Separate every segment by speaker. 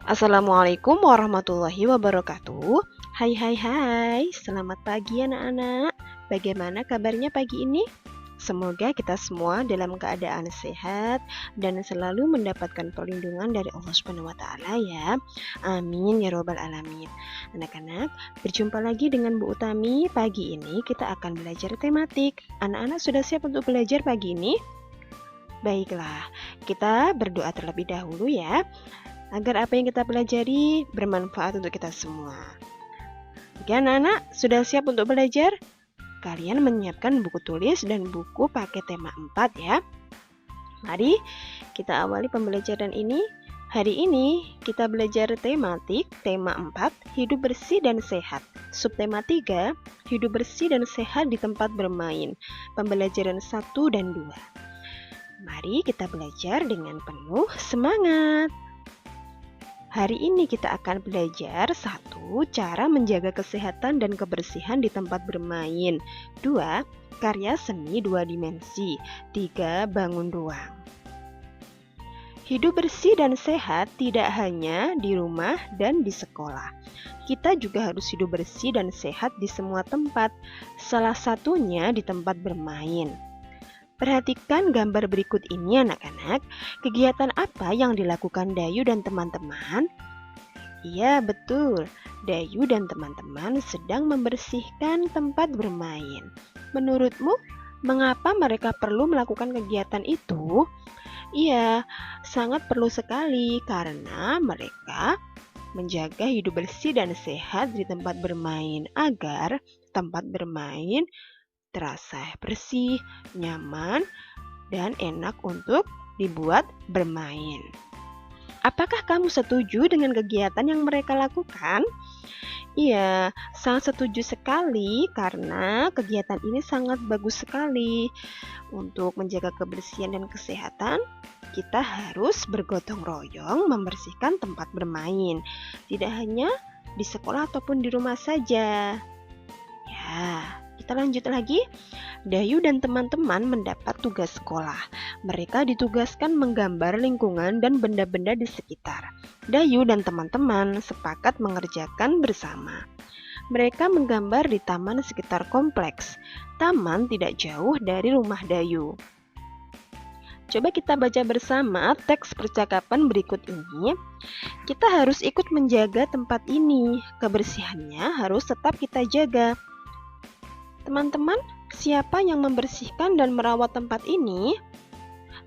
Speaker 1: Assalamualaikum warahmatullahi wabarakatuh. Hai, selamat pagi anak-anak. Bagaimana kabarnya pagi ini? Semoga kita semua dalam keadaan sehat dan selalu mendapatkan perlindungan dari Allah Subhanahu wa taala ya. Amin ya robbal alamin. Anak-anak, berjumpa lagi dengan Bu Utami. Pagi ini kita akan belajar tematik. Anak-anak sudah siap untuk belajar pagi ini? Baiklah, kita berdoa terlebih dahulu ya, agar apa yang kita pelajari bermanfaat untuk kita semua. Oke anak-anak, sudah siap untuk belajar? Kalian menyiapkan buku tulis dan buku pakai tema 4 ya. Mari kita awali pembelajaran ini. Hari ini kita belajar tematik, tema 4, hidup bersih dan sehat. Subtema 3, hidup bersih dan sehat di tempat bermain. Pembelajaran 1 dan 2. Mari kita belajar dengan penuh semangat. Hari ini kita akan belajar 1. Cara menjaga kesehatan dan kebersihan di tempat bermain. 2. Karya seni 2 dimensi. 3. Bangun ruang. Hidup bersih dan sehat tidak hanya di rumah dan di sekolah. Kita juga harus hidup bersih dan sehat di semua tempat, salah satunya di tempat bermain. Perhatikan gambar berikut ini anak-anak. Kegiatan apa yang dilakukan Dayu dan teman-teman? Iya, betul. Dayu dan teman-teman sedang membersihkan tempat bermain. Menurutmu, mengapa mereka perlu melakukan kegiatan itu? Iya, sangat perlu sekali karena mereka menjaga hidup bersih dan sehat di tempat bermain agar tempat bermain terasa bersih, nyaman, dan enak untuk dibuat bermain. Apakah kamu setuju dengan kegiatan yang mereka lakukan? Iya, sangat setuju sekali karena kegiatan ini sangat bagus sekali. Untuk menjaga kebersihan dan kesehatan, kita harus bergotong royong membersihkan tempat bermain. Tidak hanya di sekolah ataupun di rumah saja. Ya, kita lanjut lagi. Dayu dan teman-teman mendapat tugas sekolah. Mereka ditugaskan menggambar lingkungan dan benda-benda di sekitar. Dayu dan teman-teman sepakat mengerjakan bersama. Mereka menggambar di taman sekitar kompleks. Taman tidak jauh dari rumah Dayu. Coba kita baca bersama teks percakapan berikut ini. Kita harus ikut menjaga tempat ini. Kebersihannya harus tetap kita jaga. Teman-teman, siapa yang membersihkan dan merawat tempat ini?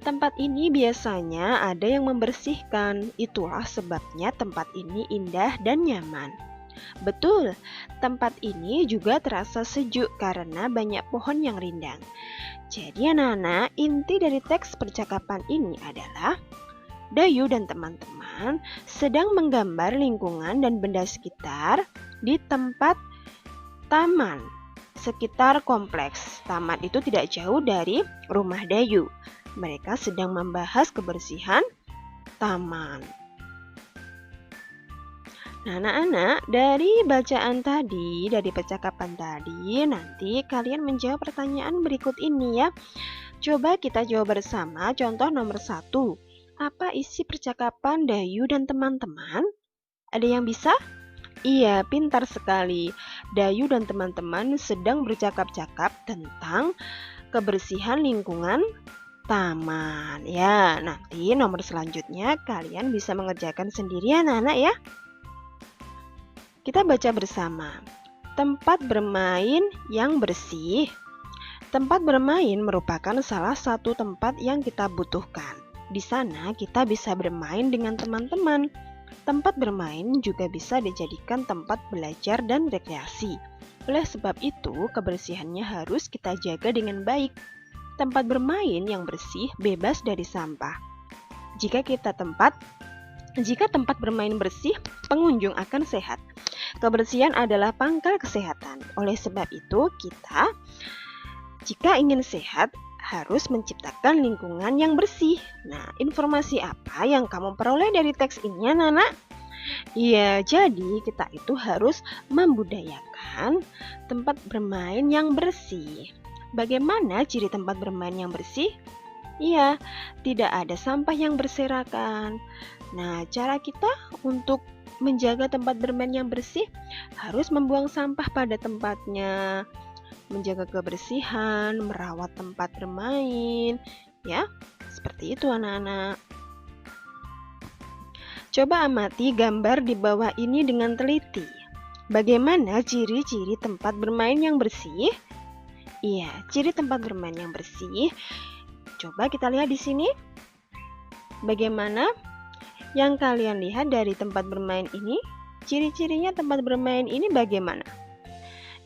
Speaker 1: Tempat ini biasanya ada yang membersihkan. Itulah sebabnya tempat ini indah dan nyaman. Betul, tempat ini juga terasa sejuk karena banyak pohon yang rindang. Jadi anak-anak, inti dari teks percakapan ini adalah Dayu dan teman-teman sedang menggambar lingkungan dan benda sekitar di tempat taman sekitar kompleks. Taman itu tidak jauh dari rumah Dayu. Mereka sedang membahas kebersihan taman. Nah, anak-anak, dari bacaan tadi, dari percakapan tadi, nanti kalian menjawab pertanyaan berikut ini ya. Coba kita jawab bersama. Contoh nomor 1. Apa isi percakapan Dayu dan teman-teman? Ada yang bisa? Iya, pintar sekali. Dayu dan teman-teman sedang bercakap-cakap tentang kebersihan lingkungan taman. Ya, nanti nomor selanjutnya kalian bisa mengerjakan sendiri anak-anak ya. Kita baca bersama. Tempat bermain yang bersih. Tempat bermain merupakan salah satu tempat yang kita butuhkan. Di sana kita bisa bermain dengan teman-teman. Tempat bermain juga bisa dijadikan tempat belajar dan rekreasi. Oleh sebab itu, kebersihannya harus kita jaga dengan baik. Tempat bermain yang bersih bebas dari sampah. Jika tempat bermain bersih, pengunjung akan sehat. Kebersihan adalah pangkal kesehatan. Oleh sebab itu, kita jika ingin sehat, harus menciptakan lingkungan yang bersih. Nah, informasi apa yang kamu peroleh dari teks ini, anak-anak? Iya, jadi kita itu harus membudayakan tempat bermain yang bersih. Bagaimana ciri tempat bermain yang bersih? Iya, tidak ada sampah yang berserakan. Nah, cara kita untuk menjaga tempat bermain yang bersih harus membuang sampah pada tempatnya, menjaga kebersihan, merawat tempat bermain, ya. Seperti itu anak-anak. Coba amati gambar di bawah ini dengan teliti. Bagaimana ciri-ciri tempat bermain yang bersih? Iya, ciri tempat bermain yang bersih. Coba kita lihat di sini. Bagaimana yang kalian lihat dari tempat bermain ini? Ciri-cirinya tempat bermain ini bagaimana?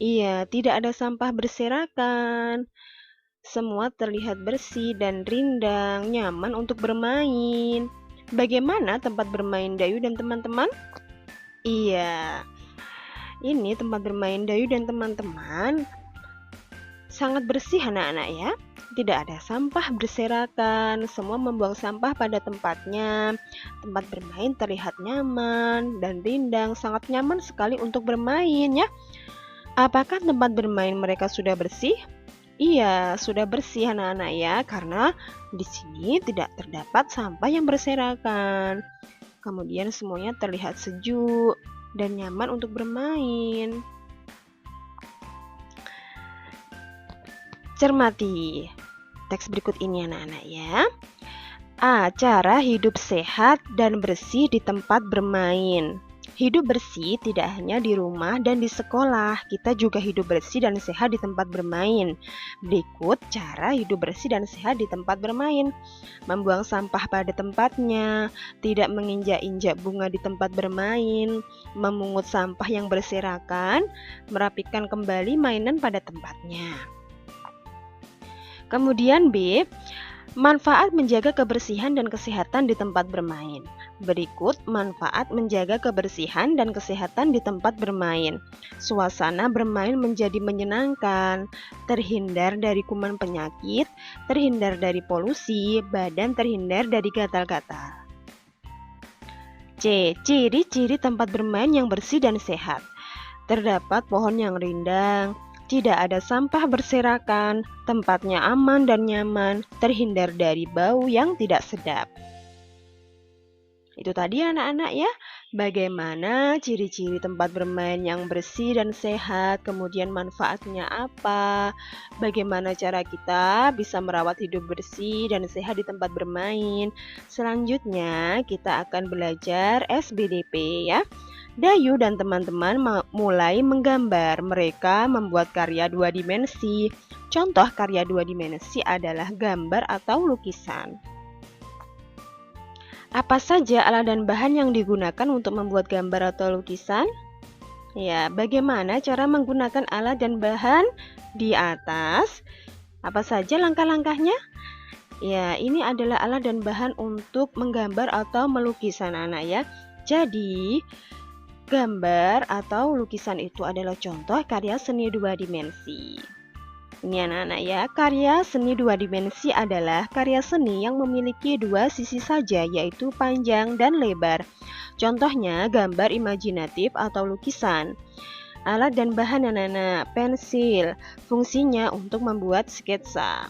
Speaker 1: Iya, tidak ada sampah berserakan. Semua terlihat bersih dan rindang, nyaman untuk bermain. Bagaimana tempat bermain Dayu dan teman-teman? Iya, ini tempat bermain Dayu dan teman-teman sangat bersih anak-anak ya. Tidak ada sampah berserakan, semua membuang sampah pada tempatnya. Tempat bermain terlihat nyaman dan rindang, sangat nyaman sekali untuk bermain ya. Apakah tempat bermain mereka sudah bersih? Iya, sudah bersih anak-anak ya, karena di sini tidak terdapat sampah yang berserakan. Kemudian semuanya terlihat sejuk dan nyaman untuk bermain. Cermati teks berikut ini anak-anak ya. A. Cara hidup sehat dan bersih di tempat bermain. Hidup bersih tidak hanya di rumah dan di sekolah, kita juga hidup bersih dan sehat di tempat bermain. Berikut cara hidup bersih dan sehat di tempat bermain. Membuang sampah pada tempatnya, tidak menginjak-injak bunga di tempat bermain, memungut sampah yang berserakan, merapikan kembali mainan pada tempatnya. Kemudian B. Manfaat menjaga kebersihan dan kesehatan di tempat bermain. Berikut manfaat menjaga kebersihan dan kesehatan di tempat bermain. Suasana bermain menjadi menyenangkan, terhindar dari kuman penyakit, terhindar dari polusi, badan terhindar dari gatal-gatal. C. Ciri-ciri tempat bermain yang bersih dan sehat. Terdapat pohon yang rindang, tidak ada sampah berserakan, tempatnya aman dan nyaman, terhindar dari bau yang tidak sedap. Itu tadi anak-anak ya, bagaimana ciri-ciri tempat bermain yang bersih dan sehat, kemudian manfaatnya apa, bagaimana cara kita bisa merawat hidup bersih dan sehat di tempat bermain. Selanjutnya kita akan belajar SBDP ya. Dayu dan teman-teman mulai menggambar. Mereka membuat karya 2 dimensi. Contoh karya 2 dimensi adalah gambar atau lukisan. Apa saja alat dan bahan yang digunakan untuk membuat gambar atau lukisan? Ya, bagaimana cara menggunakan alat dan bahan di atas? Apa saja langkah-langkahnya? Ya, ini adalah alat dan bahan untuk menggambar atau melukis anak-anak ya. Jadi, gambar atau lukisan itu adalah contoh karya seni 2 dimensi. Ini anak-anak ya, karya seni 2 dimensi adalah karya seni yang memiliki 2 sisi saja, yaitu panjang dan lebar. Contohnya gambar imajinatif atau lukisan. Alat dan bahan anak-anak, pensil, fungsinya untuk membuat sketsa.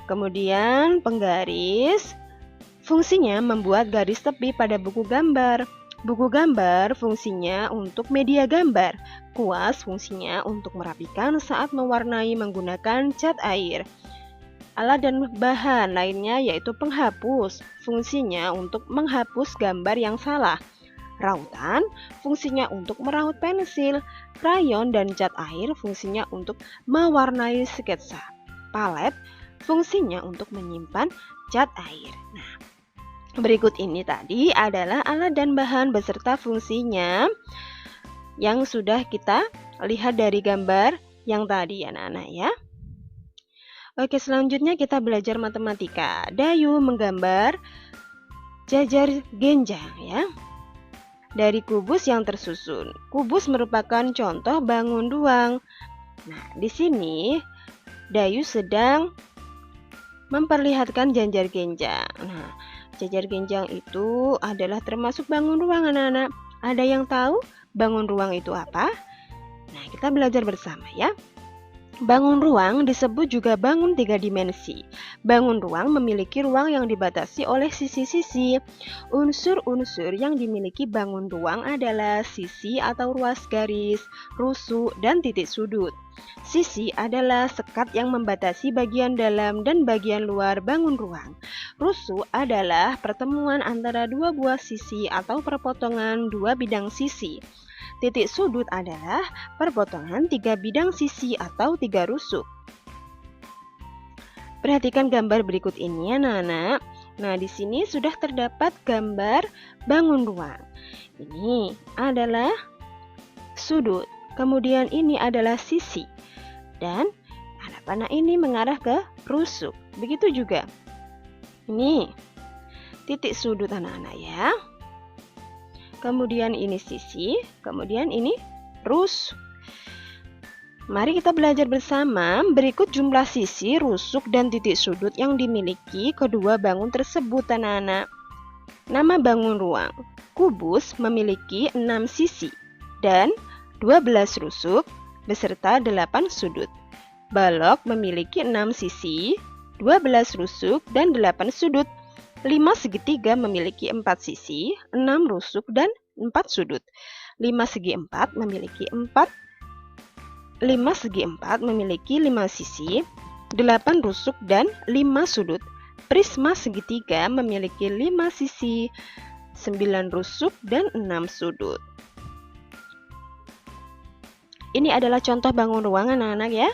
Speaker 1: Kemudian penggaris, fungsinya membuat garis tepi pada buku gambar. Buku gambar fungsinya untuk media gambar. Kuas fungsinya untuk merapikan saat mewarnai menggunakan cat air. Alat dan bahan lainnya yaitu penghapus, fungsinya untuk menghapus gambar yang salah. Rautan fungsinya untuk meraut pensil. Krayon dan cat air fungsinya untuk mewarnai sketsa. Palet fungsinya untuk menyimpan cat air. Nah, berikut ini tadi adalah alat dan bahan beserta fungsinya yang sudah kita lihat dari gambar yang tadi anak-anak ya. Oke, selanjutnya kita belajar matematika. Dayu menggambar jajar genjang ya. Dari kubus yang tersusun. Kubus merupakan contoh bangun ruang. Nah, di sini Dayu sedang memperlihatkan jajar genjang. Nah, jajar genjang itu adalah termasuk bangun ruang anak-anak. Ada yang tahu bangun ruang itu apa? Nah, kita belajar bersama ya. Bangun ruang disebut juga bangun tiga dimensi. Bangun ruang memiliki ruang yang dibatasi oleh sisi-sisi. Unsur-unsur yang dimiliki bangun ruang adalah sisi atau ruas garis, rusuk, dan titik sudut. Sisi adalah sekat yang membatasi bagian dalam dan bagian luar bangun ruang. Rusuk adalah pertemuan antara dua buah sisi atau perpotongan dua bidang sisi. Titik sudut adalah perpotongan tiga bidang sisi atau tiga rusuk. Perhatikan gambar berikut ini ya anak-anak. Nah, di sini sudah terdapat gambar bangun ruang. Ini adalah sudut, kemudian ini adalah sisi. Dan anak panah ini mengarah ke rusuk. Begitu juga. Ini titik sudut anak-anak ya. Kemudian ini sisi, kemudian ini rusuk. Mari kita belajar bersama berikut jumlah sisi, rusuk, dan titik sudut yang dimiliki kedua bangun tersebut anak-anak. Nama bangun ruang. Kubus memiliki 6 sisi dan 12 rusuk beserta 8 sudut. Balok memiliki 6 sisi, 12 rusuk, dan 8 sudut. 5 segitiga memiliki 4 sisi, 6 rusuk, dan 4 sudut. 5 segi 4 memiliki 5 sisi, 8 rusuk, dan 5 sudut. Prisma segitiga memiliki 5 sisi, 9 rusuk, dan 6 sudut. Ini adalah contoh bangun ruang anak-anak ya.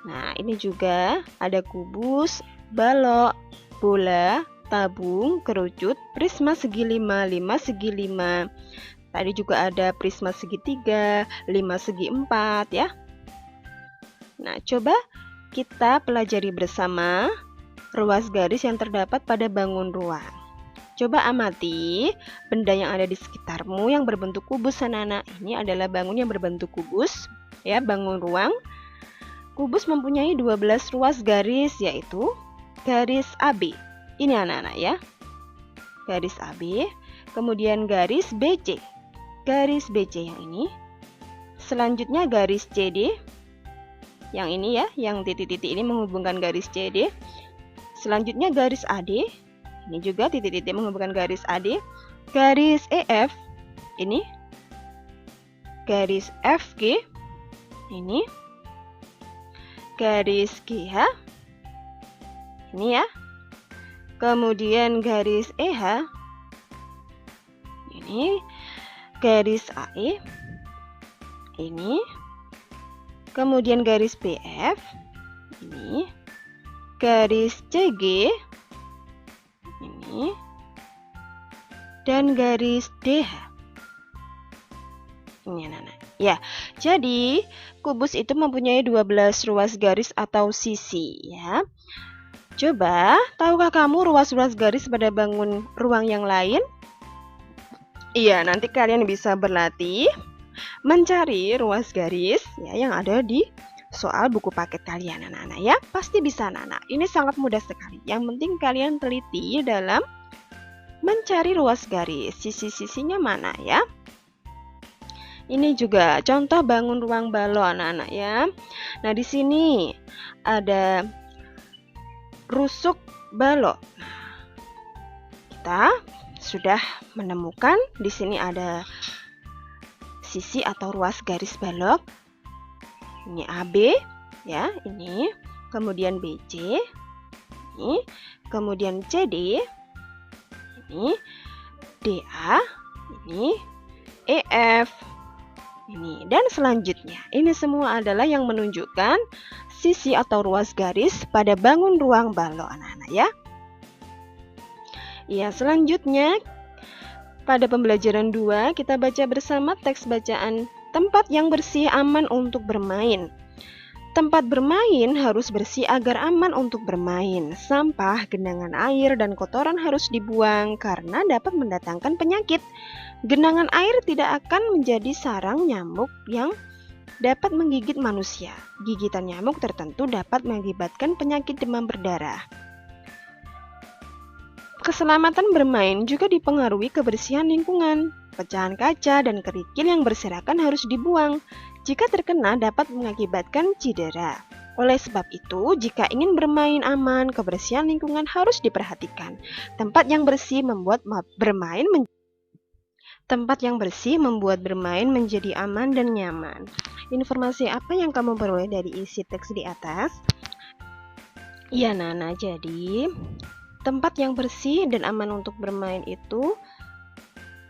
Speaker 1: Nah, ini juga ada kubus, balok, bola, tabung, kerucut, prisma segi 5, 5 segi 5. Tadi juga ada prisma segitiga, 5 segi 4 ya. Nah, coba kita pelajari bersama ruas garis yang terdapat pada bangun ruang. Coba amati benda yang ada di sekitarmu yang berbentuk kubus anak-anak. Ini adalah bangun yang berbentuk kubus ya, bangun ruang. Kubus mempunyai 12 ruas garis, yaitu garis AB. Ini anak-anak ya. Garis AB, kemudian garis BC. Garis BC yang ini. Selanjutnya garis CD. Yang ini ya, yang titik-titik ini menghubungkan garis CD. Selanjutnya garis AD. Ini juga titik-titik menghubungkan garis AD. Garis EF. Ini. Garis FG. Ini. Garis GH. Ini ya. Kemudian garis EH. Ini. Garis AE. Ini. Kemudian garis BF. Ini. Garis CG. Ini. Dan garis DH. Ini anak-anak. Ya, jadi kubus itu mempunyai 12 ruas garis atau sisi ya. Coba, tahukah kamu ruas-ruas garis pada bangun ruang yang lain? Iya, nanti kalian bisa berlatih mencari ruas garis ya yang ada di soal buku paket kalian anak-anak ya. Pasti bisa anak-anak. Ini sangat mudah sekali. Yang penting kalian teliti dalam mencari ruas garis. Sisi-sisinya mana ya? Ini juga contoh bangun ruang balok anak-anak ya. Nah, di sini ada rusuk balok. Kita sudah menemukan di sini ada sisi atau ruas garis balok. Ini AB ya, ini. Kemudian BC. Ini, kemudian CD. Ini DA, ini EF. Ini dan selanjutnya, ini semua adalah yang menunjukkan sisi atau ruas garis pada bangun ruang balok anak-anak ya. Ya, selanjutnya pada pembelajaran 2 kita baca bersama teks bacaan tempat yang bersih aman untuk bermain. Tempat bermain harus bersih agar aman untuk bermain. Sampah, genangan air, dan kotoran harus dibuang karena dapat mendatangkan penyakit. Genangan air tidak akan menjadi sarang nyamuk yang dapat menggigit manusia. Gigitan nyamuk tertentu dapat mengakibatkan penyakit demam berdarah. Keselamatan bermain juga dipengaruhi kebersihan lingkungan. Pecahan kaca dan kerikil yang berserakan harus dibuang. Jika terkena dapat mengakibatkan cedera. Oleh sebab itu, jika ingin bermain aman, kebersihan lingkungan harus diperhatikan. Tempat yang bersih membuat bermain menjadi aman dan nyaman. Informasi apa yang kamu peroleh dari isi teks di atas? Ya, Nana, jadi tempat yang bersih dan aman untuk bermain itu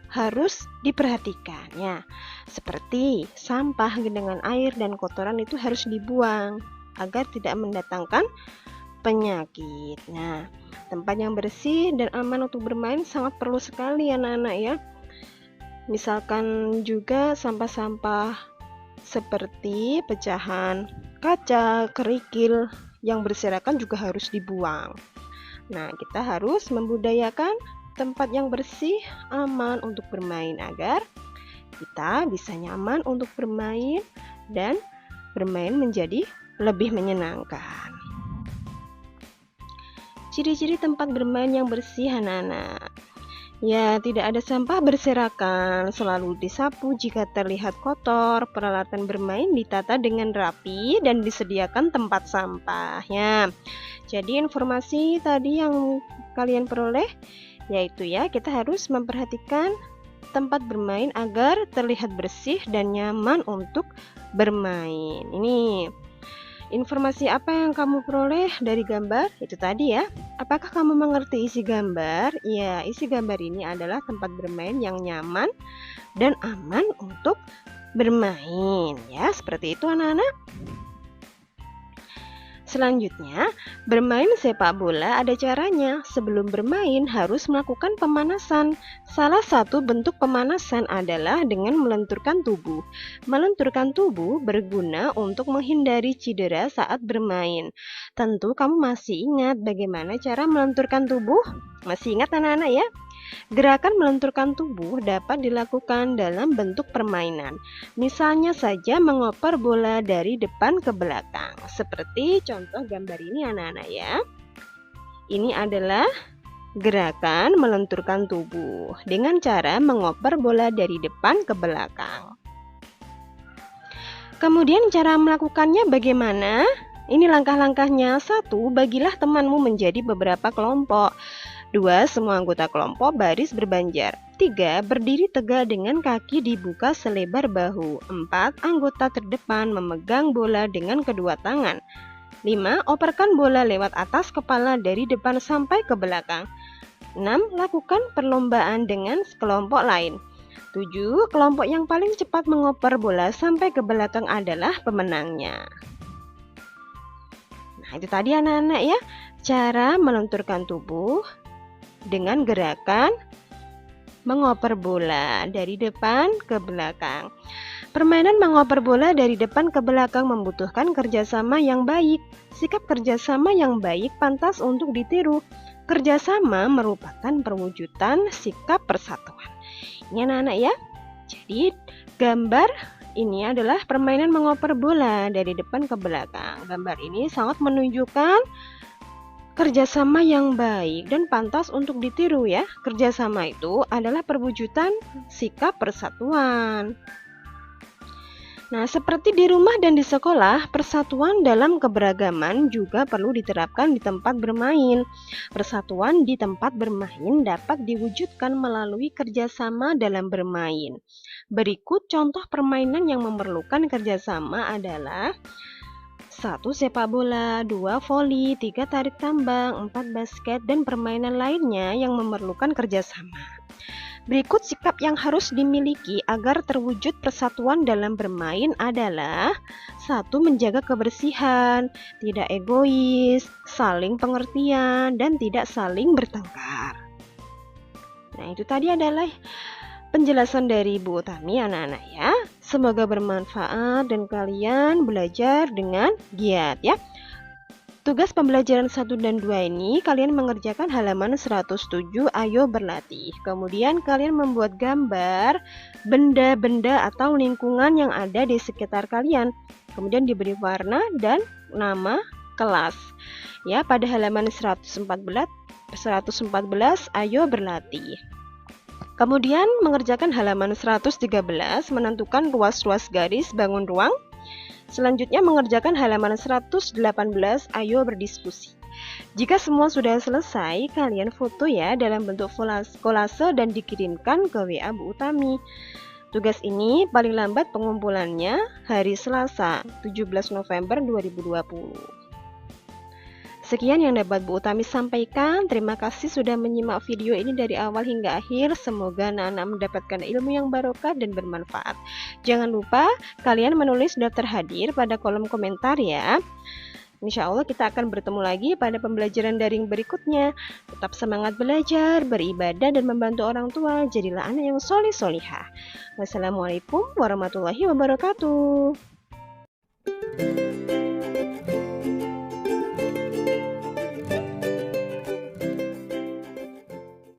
Speaker 1: harus diperhatikan ya. Seperti sampah, genangan air dan kotoran itu harus dibuang agar tidak mendatangkan penyakit. Nah, tempat yang bersih dan aman untuk bermain sangat perlu sekali anak-anak ya. Misalkan juga sampah-sampah seperti pecahan kaca, kerikil yang berserakan juga harus dibuang. Nah, kita harus membudayakan tempat yang bersih, aman untuk bermain agar kita bisa nyaman untuk bermain dan bermain menjadi lebih menyenangkan. Ciri-ciri tempat bermain yang bersih anak-anak. Ya, tidak ada sampah berserakan, selalu disapu jika terlihat kotor, peralatan bermain ditata dengan rapi dan disediakan tempat sampahnya. Jadi informasi tadi yang kalian peroleh yaitu ya, kita harus memperhatikan tempat bermain agar terlihat bersih dan nyaman untuk bermain. Ini informasi apa yang kamu peroleh dari gambar itu tadi ya. Apakah kamu mengerti isi gambar? Ya, isi gambar ini adalah tempat bermain yang nyaman dan aman untuk bermain ya. Seperti itu anak-anak. Selanjutnya, bermain sepak bola ada caranya. Sebelum bermain harus melakukan pemanasan. Salah satu bentuk pemanasan adalah dengan melenturkan tubuh. Melenturkan tubuh berguna untuk menghindari cedera saat bermain. Tentu kamu masih ingat bagaimana cara melenturkan tubuh? Masih ingat anak-anak ya? Gerakan melenturkan tubuh dapat dilakukan dalam bentuk permainan. Misalnya saja mengoper bola dari depan ke belakang. Seperti contoh gambar ini anak-anak ya. Ini adalah gerakan melenturkan tubuh dengan cara mengoper bola dari depan ke belakang. Kemudian cara melakukannya bagaimana? Ini langkah-langkahnya. 1. Bagilah temanmu menjadi beberapa kelompok. 2. Semua anggota kelompok baris berbanjar. 3. Berdiri tegak dengan kaki dibuka selebar bahu. 4. Anggota terdepan memegang bola dengan kedua tangan. 5. Operkan bola lewat atas kepala dari depan sampai ke belakang. 6. Lakukan perlombaan dengan kelompok lain. 7. Kelompok yang paling cepat mengoper bola sampai ke belakang adalah pemenangnya. Nah, itu tadi anak-anak ya, cara melenturkan tubuh dengan gerakan mengoper bola dari depan ke belakang. Permainan mengoper bola dari depan ke belakang membutuhkan kerjasama yang baik. Sikap kerjasama yang baik pantas untuk ditiru. Kerjasama merupakan perwujudan sikap persatuan. Ini anak-anak ya. Jadi gambar ini adalah permainan mengoper bola dari depan ke belakang. Gambar ini sangat menunjukkan kerjasama yang baik dan pantas untuk ditiru ya. Kerjasama itu adalah perwujudan sikap persatuan. Nah, seperti di rumah dan di sekolah, persatuan dalam keberagaman juga perlu diterapkan di tempat bermain. Persatuan di tempat bermain dapat diwujudkan melalui kerjasama dalam bermain. Berikut contoh permainan yang memerlukan kerjasama adalah 1. Sepak bola, 2. Voli, 3. Tarik tambang, 4. Basket, dan permainan lainnya yang memerlukan kerjasama. Berikut sikap yang harus dimiliki agar terwujud persatuan dalam bermain adalah 1. Menjaga kebersihan, tidak egois, saling pengertian, dan tidak saling bertengkar. Nah, itu tadi adalah penjelasan dari Bu Utami anak-anak ya. Semoga bermanfaat dan kalian belajar dengan giat ya. Tugas pembelajaran 1 dan 2 ini kalian mengerjakan halaman 107, ayo berlatih. Kemudian kalian membuat gambar benda-benda atau lingkungan yang ada di sekitar kalian. Kemudian diberi warna dan nama kelas. Ya, pada halaman 114 114, ayo berlatih. Kemudian mengerjakan halaman 113, menentukan ruas-ruas garis bangun ruang. Selanjutnya mengerjakan halaman 118, ayo berdiskusi. Jika semua sudah selesai, kalian foto ya dalam bentuk kolase dan dikirimkan ke WA Bu Utami. Tugas ini paling lambat pengumpulannya hari Selasa, 17 November 2020. Sekian yang dapat Bu Utami sampaikan. Terima kasih sudah menyimak video ini dari awal hingga akhir. Semoga anak-anak mendapatkan ilmu yang barokah dan bermanfaat. Jangan lupa kalian menulis daftar hadir pada kolom komentar ya. Insya Allah kita akan bertemu lagi pada pembelajaran daring berikutnya. Tetap semangat belajar, beribadah, dan membantu orang tua. Jadilah anak yang solih-solihah. Wassalamualaikum warahmatullahi wabarakatuh.